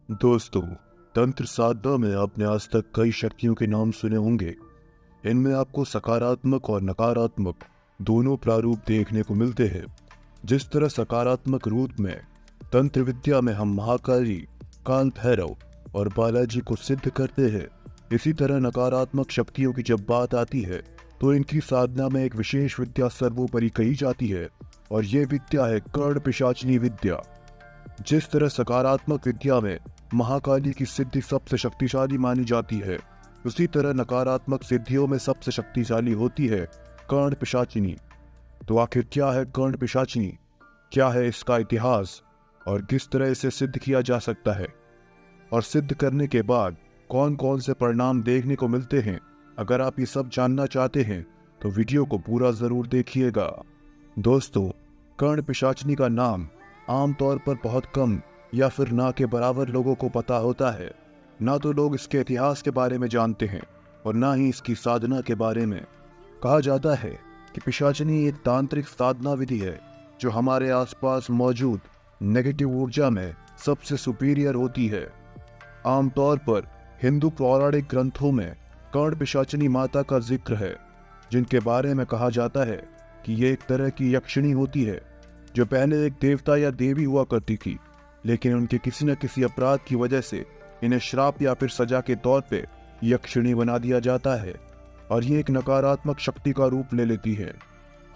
दोस्तों, तंत्र साधना में आपने आज तक कई शक्तियों के नाम सुने होंगे। इनमें आपको सकारात्मक और नकारात्मक दोनों प्रारूप देखने को मिलते हैं। जिस तरह सकारात्मक रूप में तंत्र विद्या में हम महाकाली, काल भैरव और बालाजी को सिद्ध करते हैं, इसी तरह नकारात्मक शक्तियों की जब बात आती है तो इनकी साधना में एक विशेष विद्या सर्वोपरि कही जाती है, और ये विद्या है कर्ण पिशाचिनी विद्या। जिस तरह सकारात्मक विद्या में महाकाली की सिद्धि सबसे शक्तिशाली मानी जाती है, उसी तरह नकारात्मक सिद्धियों में सबसे शक्तिशाली होती है कर्ण पिशाचिनी। तो आखिर क्या है कर्ण पिशाचिनी, क्या है इसका इतिहास और किस तरह इसे सिद्ध किया जा सकता है, और सिद्ध करने के बाद कौन कौन से परिणाम देखने को मिलते हैं? अगर आप ये सब जानना चाहते हैं तो वीडियो को पूरा जरूर देखिएगा। दोस्तों, कर्ण पिशाचिनी का नाम आमतौर पर बहुत कम या फिर ना के बराबर लोगों को पता होता है। ना तो लोग इसके इतिहास के बारे में जानते हैं और ना ही इसकी साधना के बारे में। कहा जाता है कि पिशाचिनी एक तांत्रिक साधना विधि है जो हमारे आसपास मौजूद नेगेटिव ऊर्जा में सबसे सुपीरियर होती है। आमतौर पर हिंदू पौराणिक ग्रंथों में कर्ण पिशाचिनी माता का जिक्र है, जिनके बारे में कहा जाता है कि ये एक तरह की यक्षिणी होती है जो पहले एक देवता या देवी हुआ करती थी, लेकिन उनके किसी न किसी अपराध की वजह से इन्हें श्राप या फिर सजा के तौर पे यक्षिणी बना दिया जाता है और ये एक नकारात्मक शक्ति का रूप ले लेती है।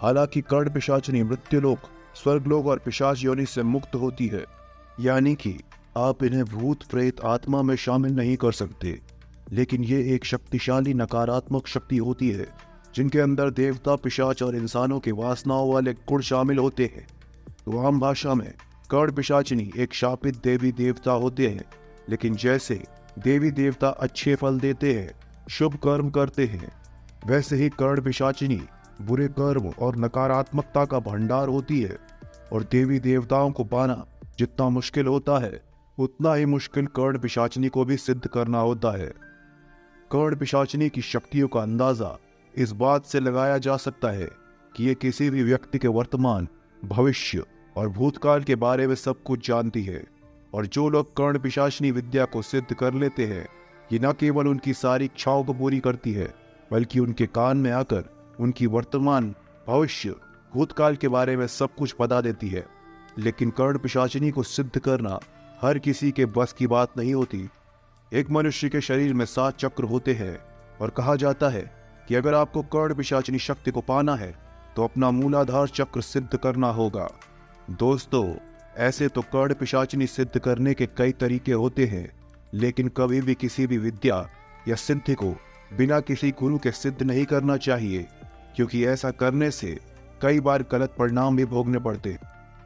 हालांकि कर्ण पिशाचिनी मृत्युलोक, स्वर्गलोक और पिशाच योनि से मुक्त होती है, यानी कि आप इन्हें भूत प्रेत आत्मा में शामिल नहीं कर सकते, लेकिन ये एक शक्तिशाली नकारात्मक शक्ति होती है जिनके अंदर देवता, पिशाच और इंसानों के वासनाओं वाले गुण शामिल होते हैं। तो आम भाषा में कर्ण पिशाचिनी एक शापित देवी देवता होते हैं, लेकिन जैसे देवी देवता अच्छे फल देते हैं, शुभ कर्म करते हैं, वैसे ही कर्ण पिशाचिनी बुरे कर्म और नकारात्मकता का भंडार होती है। और देवी देवताओं को पाना जितना मुश्किल होता है, उतना ही मुश्किल कर्ण पिशाचिनी को भी सिद्ध करना होता है। कर्ण पिशाचिनी की शक्तियों का अंदाजा इस बात से लगाया जा सकता है कि ये किसी भी व्यक्ति के वर्तमान, भविष्य और भूतकाल के बारे में सब कुछ जानती है। और जो लोग कर्ण पिशाचिनी विद्या को सिद्ध कर लेते हैं, ये न केवल उनकी सारी इच्छाओं को पूरी करती है, बल्कि उनके कान में आकर उनकी वर्तमान, भविष्य, भूतकाल के बारे में सब कुछ बता देती है। लेकिन कर्ण पिशाचिनी को सिद्ध करना हर किसी के बस की बात नहीं होती। एक मनुष्य के शरीर में 7 चक्र होते हैं और कहा जाता है कि अगर आपको कर्ण पिशाचिनी शक्ति को पाना है तो अपना मूलाधार चक्र सिद्ध करना होगा। दोस्तों, ऐसे तो कर्ण पिशाचिनी सिद्ध करने के कई तरीके होते हैं, लेकिन कभी भी किसी भी विद्या या सिद्धि को बिना किसी गुरु के सिद्ध नहीं करना चाहिए, क्योंकि ऐसा करने से कई बार गलत परिणाम भी भोगने पड़ते।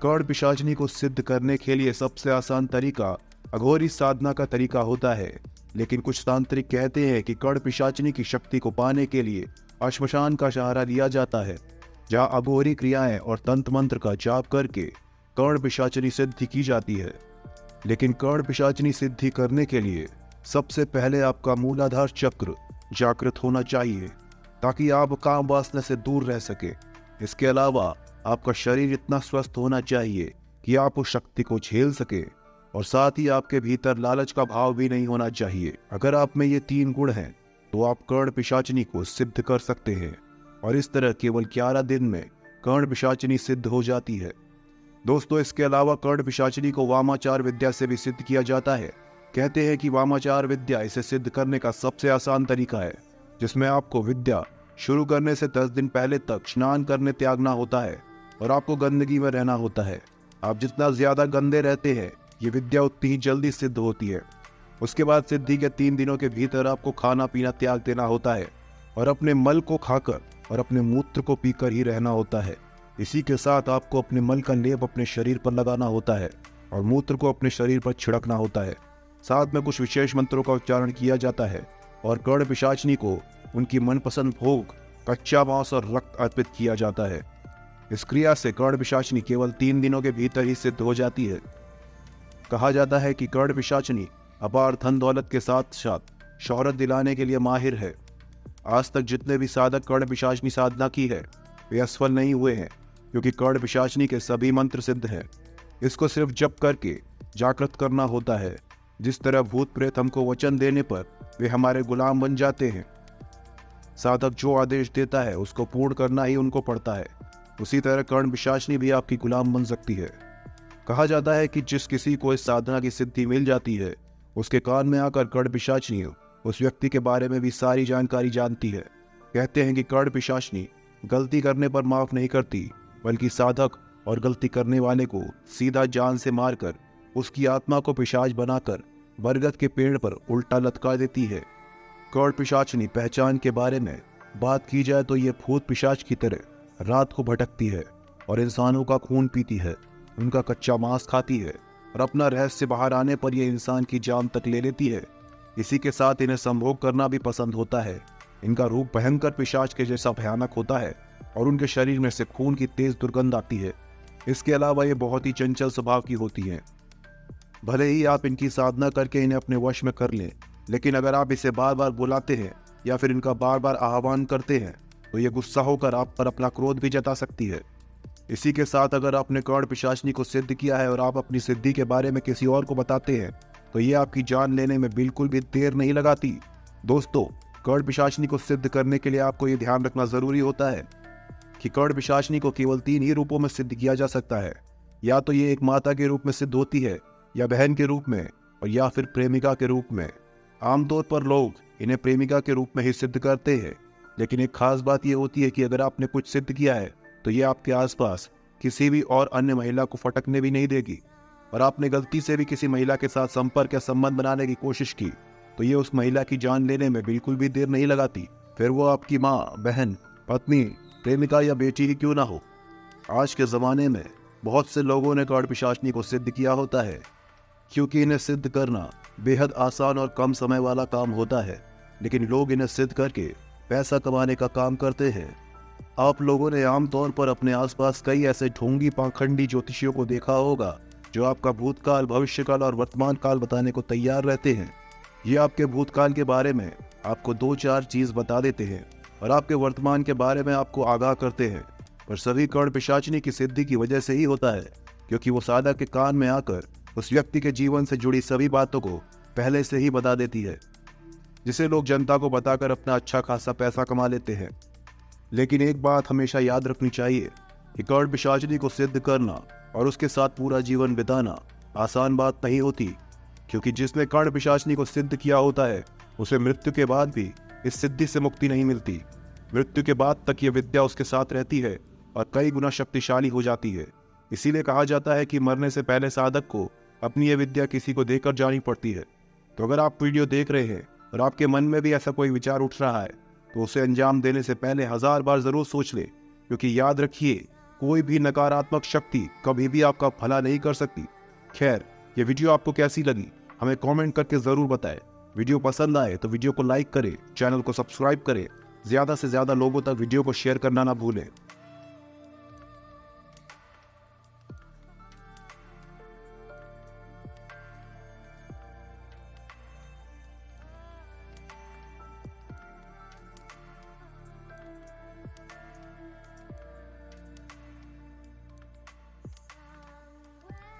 कर्ण पिशाचिनी को सिद्ध करने के लिए सबसे आसान तरीका अघोरी साधना का तरीका होता है, लेकिन कुछ तांत्रिक कहते हैं कि कर्ण पिशाचिनी की शक्ति को पाने के लिए श्मशान का सहारा लिया जाता है, जहाँ अघोरी क्रियाएं और तंत्र मंत्र का जाप करके कर्ण पिशाचिनी सिद्धि की जाती है। लेकिन कर्ण पिशाचिनी सिद्धि करने के लिए सबसे पहले आपका मूलाधार चक्र जागृत होना चाहिए, ताकि आप काम वासना से दूर रह सके। इसके अलावा आपका शरीर इतना स्वस्थ होना चाहिए कि आप उस शक्ति को झेल सके, और साथ ही आपके भीतर लालच का भाव भी नहीं होना चाहिए। अगर आप में ये 3 गुण हैं तो आप कर्ण पिशाचिनी को सिद्ध कर सकते हैं, और इस तरह केवल 11 दिन में कर्ण पिशाचिनी सिद्ध हो जाती है। दोस्तों, इसके अलावा कर्ण पिशाचिनी को वामाचार विद्या से भी सिद्ध किया जाता है। कहते हैं कि वामाचार विद्या इसे सिद्ध करने का सबसे आसान तरीका है, जिसमें आपको विद्या शुरू करने से 10 दिन पहले तक स्नान करने त्यागना होता है और आपको गंदगी में रहना होता है। आप जितना ज्यादा गंदे रहते हैं, ये विद्या उतनी ही जल्दी सिद्ध होती है। उसके बाद सिद्धि के 3 दिनों के भीतर आपको खाना पीना त्याग देना होता है और अपने मल को खाकर और अपने मूत्र को पीकर ही रहना होता है। इसी के साथ आपको अपने मल का लेप अपने शरीर पर लगाना होता है और मूत्र को अपने शरीर पर छिड़कना होता है। साथ में कुछ विशेष मंत्रों का उच्चारण किया जाता है और कर्ण पिशाचिनी को उनकी मनपसंद भोग, कच्चा मांस और रक्त अर्पित किया जाता है। इस क्रिया से कर्ण पिशाचिनी केवल 3 दिनों के भीतर ही सिद्ध हो जाती है। कहा जाता है कि कर्ण पिशाचिनी अपार धन दौलत के साथ साथ शोहरत दिलाने के लिए माहिर है। आज तक जितने भी साधक कर्ण पिशाचिनी साधना की है, वे असफल नहीं हुए हैं, क्योंकि कर्ण पिशाचिनी के सभी मंत्र सिद्ध हैं। इसको सिर्फ जप करके जागृत करना होता है जिस तरह भूत प्रेत हमको वचन देने पर वे हमारे गुलाम बन जाते हैं, साधक जो आदेश देता है उसको पूर्ण करना ही उनको पड़ता है, उसी तरह कर्ण पिशाचनी भी आपकी गुलाम बन सकती है। कहा जाता है कि जिस किसी को इस साधना की सिद्धि मिल जाती है, उसके कान में आकर कर्ण पिशाचनी उस व्यक्ति के बारे में भी सारी जानकारी जानती है। कहते हैं कि कर्ण पिशाचनी गलती करने पर माफ नहीं करती, बल्कि साधक और गलती करने वाले को सीधा जान से मारकर उसकी आत्मा को पिशाच बनाकर बरगद के पेड़ पर उल्टा लटका देती है। कर्ण पिशाचनी पहचान के बारे में बात की जाए तो ये भूत पिशाच की तरह रात को भटकती है और इंसानों का खून पीती है, उनका कच्चा मांस खाती है और अपना रहस्य बाहर आने पर यह इंसान की जान तक ले लेती है। इसी के साथ इन्हें संभोग करना भी पसंद होता है। इनका रूप भयंकर पिशाच के जैसा भयानक होता है और उनके शरीर में से खून की तेज दुर्गंध आती है। इसके अलावा ये बहुत ही चंचल स्वभाव की होती हैं। भले ही आप इनकी साधना करके इन्हें अपने वश में कर लें, लेकिन अगर आप इसे बार बार बुलाते हैं या फिर इनका बार बार आह्वान करते हैं तो ये गुस्सा होकर आप पर अपना क्रोध भी जता सकती है। इसी के साथ अगर आपने कर्ण पिशाचनी को सिद्ध किया है और आप अपनी सिद्धि के बारे में किसी और को बताते हैं तो ये आपकी जान लेने में बिल्कुल भी देर नहीं लगाती। दोस्तों, कर्ण पिशाचनी को सिद्ध करने के लिए आपको ये ध्यान रखना जरूरी होता है कि कर्ण पिशाचनी को केवल 3 ही रूपों में सिद्ध किया जा सकता है। या तो ये एक माता के रूप में सिद्ध होती है, या बहन के रूप में, और या फिर प्रेमिका के रूप में। आमतौर पर लोग इन्हें प्रेमिका के रूप में ही सिद्ध करते हैं, लेकिन एक खास बात यह होती है कि अगर आपने कुछ सिद्ध किया है तो ये आपके आसपास किसी भी और अन्य महिला को फटकने भी नहीं देगी। और आपने गलती से भी किसी महिला के साथ संपर्क या संबंध बनाने की कोशिश की तो ये उस महिला की जान लेने में बिल्कुल भी देर नहीं लगाती, फिर वो आपकी माँ, बहन, पत्नी, प्रेमिका या बेटी ही क्यों ना हो। आज के ज़माने में बहुत से लोगों ने कर्ण पिशाचनी को सिद्ध किया होता है, क्योंकि इन्हें सिद्ध करना बेहद आसान और कम समय वाला काम होता है, लेकिन लोग इन्हें सिद्ध करके पैसा कमाने का काम करते हैं। आप लोगों ने आमतौर पर अपने आसपास कई ऐसे ढोंगी पाखंडी ज्योतिषियों को देखा होगा जो आपका भूतकाल, भविष्यकाल और वर्तमान काल बताने को तैयार रहते हैं। ये आपके भूतकाल के बारे में आपको 2-4 चीज बता देते हैं और आपके वर्तमान के बारे में आपको आगाह करते हैं, पर सभी कर्ण पिशाचनी की सिद्धि की वजह से ही होता है, क्योंकि वो साधक के कान में आकर उस व्यक्ति के जीवन से जुड़ी सभी बातों को पहले से ही बता देती है, जिसे लोग जनता को बताकर अपना अच्छा खासा पैसा कमा लेते हैं। लेकिन एक बात हमेशा याद रखनी चाहिए कि कर्ण पिशाचनी को सिद्ध करना और उसके साथ पूरा जीवन बिताना आसान बात नहीं होती, क्योंकि जिसने कर्ण पिशाचनी को सिद्ध किया होता है उसे मृत्यु के बाद भी इस सिद्धि से मुक्ति नहीं मिलती। मृत्यु के बाद तक ये विद्या उसके साथ रहती है और कई गुना शक्तिशाली हो जाती है। इसीलिए कहा जाता है कि मरने से पहले साधक को अपनी ये विद्या किसी को देकर जानी पड़ती है। तो अगर आप वीडियो देख रहे हैं और आपके मन में भी ऐसा कोई विचार उठ रहा है तो उसे अंजाम देने से पहले 1000 बार जरूर सोच ले, क्योंकि याद रखिए, कोई भी नकारात्मक शक्ति कभी भी आपका भला नहीं कर सकती। खैर, ये वीडियो आपको कैसी लगी हमें कमेंट करके जरूर बताएं। वीडियो पसंद आए तो वीडियो को लाइक करें, चैनल को सब्सक्राइब करें, ज्यादा से ज्यादा लोगों तक वीडियो को शेयर करना ना भूलें।